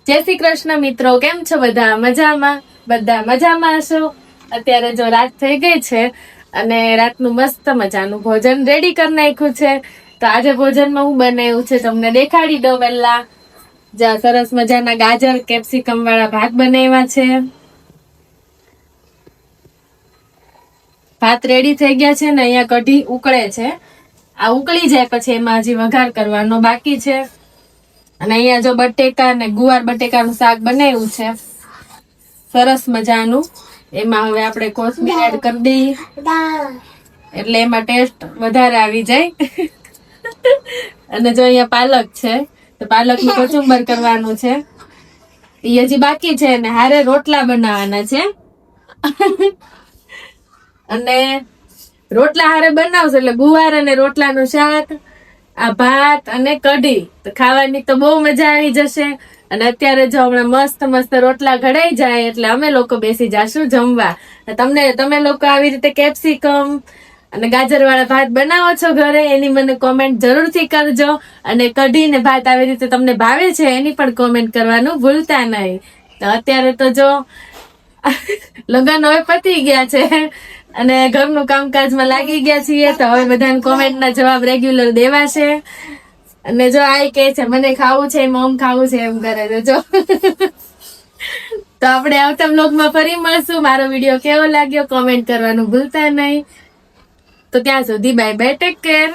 જય શ્રી કૃષ્ણ મિત્રો, કેમ છો બધા? મજામાં? બધા મજામાં હશો? અત્યારે જો રાત થઈ ગઈ છે અને રાતનું મસ્ત મજાનું ભોજન રેડી કરી નાખ્યું છે. તો આજે ભોજનમાં હું બનાવ્યું છે તમને દેખાડી દઉં. પહેલા જ્યાં સરસ મજાના ગાજર કેપ્સિકમ વાળા ભાત બનાવ્યા છે. ભાત રેડી થઈ ગયા છે ને અહીંયા કઢી ઉકળે છે. આ ઉકળી જાય પછી એમાં હજી વઘાર કરવાનો બાકી છે. અને અહીંયા જો બટેકા ને ગુવાર બટેકાનું શાક બનાવ્યું છે સરસ મજાનું. એમાં હવે આપણે કોથમીર એડ કરી દઈએ એટલે એમાં ટેસ્ટ વધારે આવી જાય. અને જો અહીંયા પાલક છે તો પાલકનું કચુંબર કરવાનું છે, એ હજી બાકી છે. ને હારે રોટલા બનાવવાના છે. અને રોટલા હારે બનાવશે એટલે ગુવાર અને રોટલાનું શાક, આ ભાત અને કઢી તો ખાવાની તો બહુ મજા આવી જશે. અને અત્યારે જો હમણાં મસ્ત મસ્ત રોટલા ઘડાઈ જાય એટલે અમે લોકો બેસી જાશું જમવા. તમે લોકો આવી રીતે કેપ્સિકમ અને ગાજર વાળા ભાત બનાવો છો ઘરે? એની મને કોમેન્ટ જરૂરથી કરજો. અને કઢી ને ભાત આવી રીતે તમને ભાવે છે એની પણ કોમેન્ટ કરવાનું ભૂલતા નહીં. તો અત્યારે તો જો લગ્ન હવે પતી ગયા છે અને ઘરનું કામકાજમાં લાગી ગયા છીએ. તો હવે બધાને કોમેન્ટના જવાબ રેગ્યુલર દેવાશે. અને જો આ કે છે મને ખાવું છે, મોમ ખાવું છે એમ કરે છે જો. તો આપણે આવતા વ્લોગમાં ફરી મળશું. મારો વિડીયો કેવો લાગ્યો કોમેન્ટ કરવાનું ભૂલતા નહીં. તો ત્યાં સુધી બાય બાય, ટેક કેર.